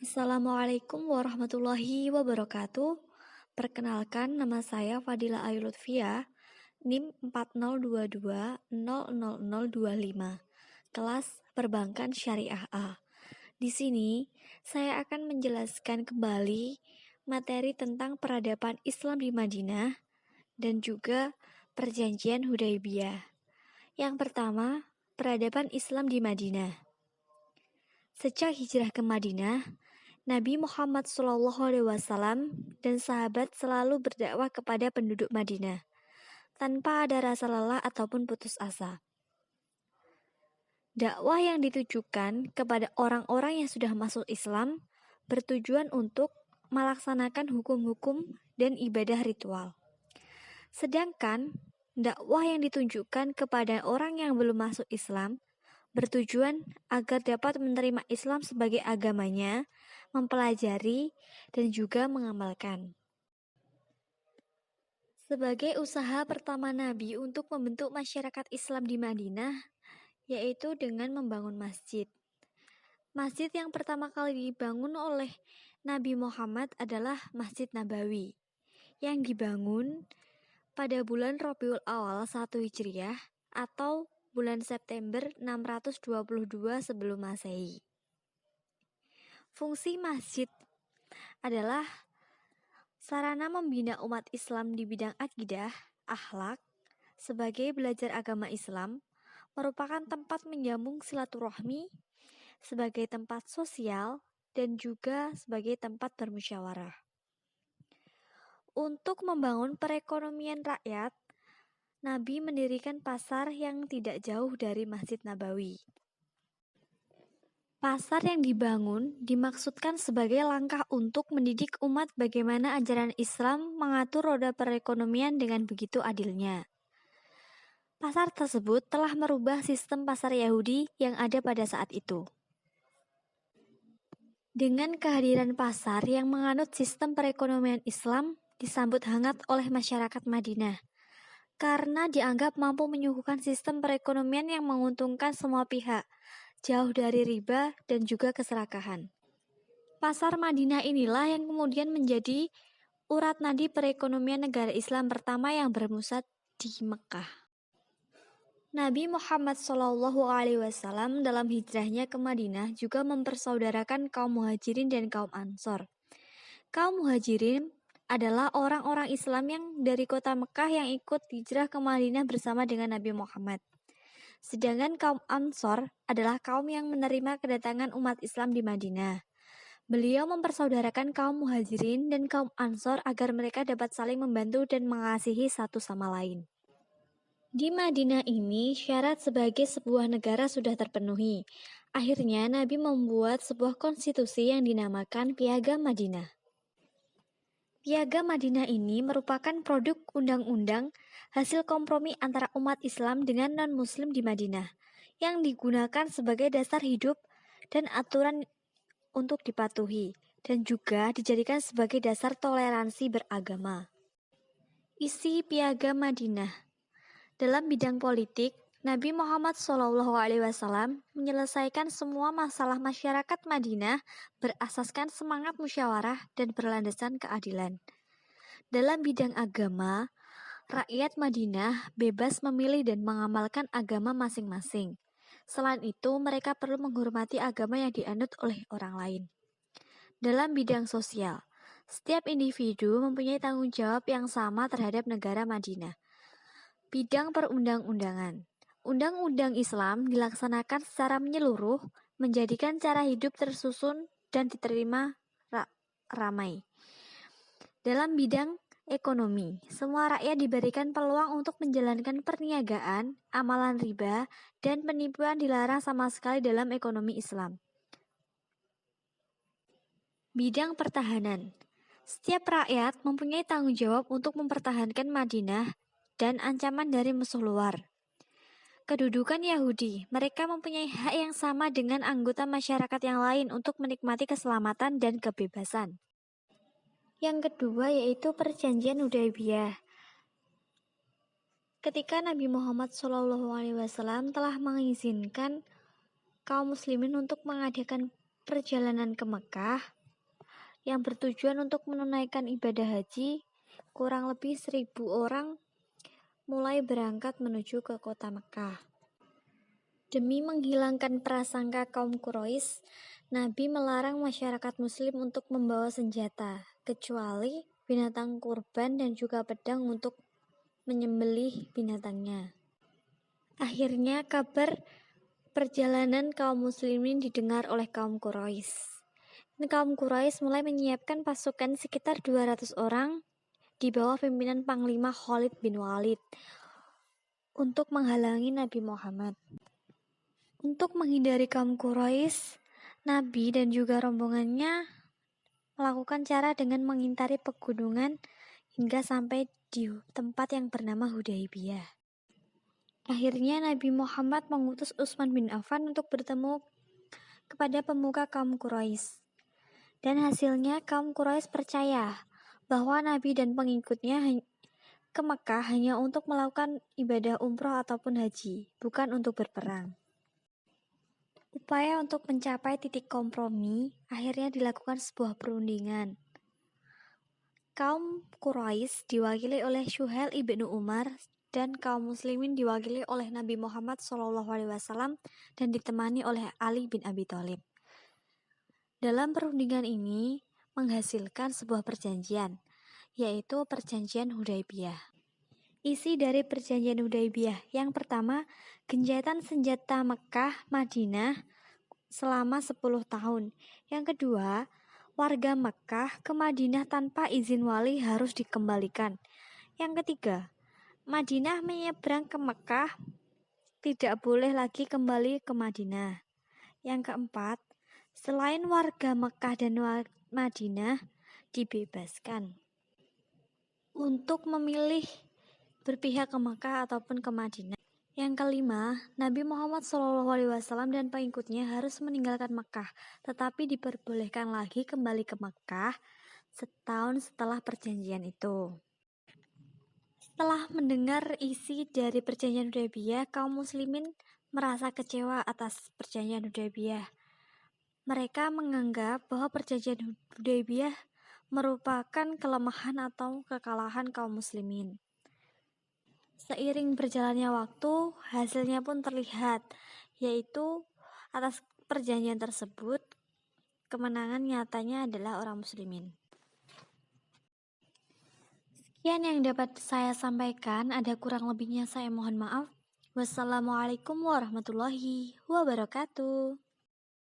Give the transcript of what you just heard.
Assalamualaikum warahmatullahi wabarakatuh. Perkenalkan, nama saya Fadila Ayu Lutfia, NIM 4022000025, kelas Perbankan Syariah A. Di sini, saya akan menjelaskan kembali materi tentang peradaban Islam di Madinah dan juga Perjanjian Hudaybiyah. Yang pertama, peradaban Islam di Madinah. Sejak hijrah ke Madinah, Nabi Muhammad SAW dan sahabat selalu berdakwah kepada penduduk Madinah, tanpa ada rasa lelah ataupun putus asa. Dakwah yang ditujukan kepada orang-orang yang sudah masuk Islam bertujuan untuk melaksanakan hukum-hukum dan ibadah ritual. Sedangkan dakwah yang ditunjukkan kepada orang yang belum masuk Islam bertujuan agar dapat menerima Islam sebagai agamanya, mempelajari, dan juga mengamalkan. Sebagai usaha pertama Nabi untuk membentuk masyarakat Islam di Madinah, yaitu dengan membangun masjid. Masjid yang pertama kali dibangun oleh Nabi Muhammad adalah Masjid Nabawi, yang dibangun pada bulan Rabiul Awal 1 Hijriah atau bulan September 622 sebelum Masehi. Fungsi masjid adalah sarana membina umat Islam di bidang akidah, akhlak, sebagai belajar agama Islam, merupakan tempat menyambung silaturahmi, sebagai tempat sosial, dan juga sebagai tempat bermusyawarah. Untuk membangun perekonomian rakyat, Nabi mendirikan pasar yang tidak jauh dari Masjid Nabawi. Pasar yang dibangun dimaksudkan sebagai langkah untuk mendidik umat bagaimana ajaran Islam mengatur roda perekonomian dengan begitu adilnya. Pasar tersebut telah merubah sistem pasar Yahudi yang ada pada saat itu. Dengan kehadiran pasar yang menganut sistem perekonomian Islam disambut hangat oleh masyarakat Madinah, karena dianggap mampu menyuguhkan sistem perekonomian yang menguntungkan semua pihak, jauh dari riba dan juga keserakahan. Pasar Madinah inilah yang kemudian menjadi urat nadi perekonomian negara Islam pertama yang bermusat di Mekah. Nabi Muhammad SAW dalam hijrahnya ke Madinah juga mempersaudarakan kaum Muhajirin dan kaum Ansor. Kaum Muhajirin adalah orang-orang Islam yang dari kota Mekah yang ikut hijrah ke Madinah bersama dengan Nabi Muhammad. Sedangkan kaum Ansor adalah kaum yang menerima kedatangan umat Islam di Madinah. Beliau mempersaudarakan kaum Muhajirin dan kaum Ansor agar mereka dapat saling membantu dan mengasihi satu sama lain. Di Madinah ini, syarat sebagai sebuah negara sudah terpenuhi. Akhirnya, Nabi membuat sebuah konstitusi yang dinamakan Piagam Madinah. Piagam Madinah ini merupakan produk undang-undang hasil kompromi antara umat Islam dengan non-Muslim di Madinah, yang digunakan sebagai dasar hidup dan aturan untuk dipatuhi, dan juga dijadikan sebagai dasar toleransi beragama. Isi Piagam Madinah. Dalam bidang politik, Nabi Muhammad SAW menyelesaikan semua masalah masyarakat Madinah berasaskan semangat musyawarah dan berlandaskan keadilan. Dalam bidang agama, rakyat Madinah bebas memilih dan mengamalkan agama masing-masing. Selain itu, mereka perlu menghormati agama yang dianut oleh orang lain. Dalam bidang sosial, setiap individu mempunyai tanggung jawab yang sama terhadap negara Madinah. Bidang perundang-undangan. Undang-undang Islam dilaksanakan secara menyeluruh, menjadikan cara hidup tersusun dan diterima ramai. Dalam bidang ekonomi, semua rakyat diberikan peluang untuk menjalankan perniagaan, amalan riba, dan penipuan dilarang sama sekali dalam ekonomi Islam. Bidang pertahanan. Setiap rakyat mempunyai tanggung jawab untuk mempertahankan Madinah dan ancaman dari musuh luar. Kedudukan Yahudi, mereka mempunyai hak yang sama dengan anggota masyarakat yang lain untuk menikmati keselamatan dan kebebasan. Yang kedua yaitu Perjanjian Hudaybiyah. Ketika Nabi Muhammad SAW telah mengizinkan kaum muslimin untuk mengadakan perjalanan ke Mekah yang bertujuan untuk menunaikan ibadah haji, kurang lebih 1.000 orang mulai berangkat menuju ke kota Mekah. Demi menghilangkan prasangka kaum Quraisy, Nabi melarang masyarakat muslim untuk membawa senjata, kecuali binatang kurban dan juga pedang untuk menyembelih binatangnya. Akhirnya kabar perjalanan kaum muslimin didengar oleh kaum Quraisy. Kaum Quraisy mulai menyiapkan pasukan sekitar 200 orang di bawah pimpinan Panglima Khalid bin Walid untuk menghalangi Nabi Muhammad. Untuk menghindari kaum Quraisy, Nabi dan juga rombongannya melakukan cara dengan mengintari pegunungan hingga sampai di tempat yang bernama Hudaybiyah. Akhirnya Nabi Muhammad mengutus Utsman bin Affan untuk bertemu kepada pemuka kaum Quraisy. Dan hasilnya kaum Quraisy percaya bahwa Nabi dan pengikutnya ke Mekah hanya untuk melakukan ibadah umroh ataupun haji, bukan untuk berperang. Upaya untuk mencapai titik kompromi akhirnya dilakukan sebuah perundingan. Kaum Quraisy diwakili oleh Suhail ibnu Umar dan kaum muslimin diwakili oleh Nabi Muhammad SAW dan ditemani oleh Ali bin Abi Thalib. Dalam perundingan ini menghasilkan sebuah perjanjian, yaitu perjanjian Hudaybiyah. Isi dari perjanjian Hudaybiyah yang pertama, gencatan senjata Mekah, Madinah selama 10 tahun. Yang kedua, warga Mekah ke Madinah tanpa izin wali harus dikembalikan. Yang ketiga, Madinah menyeberang ke Mekah tidak boleh lagi kembali ke Madinah. Yang keempat, selain warga Mekah dan Madinah dibebaskan untuk memilih berpihak ke Mekah ataupun ke Madinah. Yang kelima, Nabi Muhammad SAW dan pengikutnya harus meninggalkan Mekah, tetapi diperbolehkan lagi kembali ke Mekah setahun setelah perjanjian itu. Setelah mendengar isi dari perjanjian Hudaybiyah, kaum muslimin merasa kecewa atas perjanjian Hudaybiyah. Mereka menganggap bahwa perjanjian Hudaybiyah merupakan kelemahan atau kekalahan kaum muslimin. Seiring berjalannya waktu, hasilnya pun terlihat, yaitu atas perjanjian tersebut, kemenangan nyatanya adalah orang muslimin. Sekian yang dapat saya sampaikan, ada kurang lebihnya saya mohon maaf. Wassalamualaikum warahmatullahi wabarakatuh.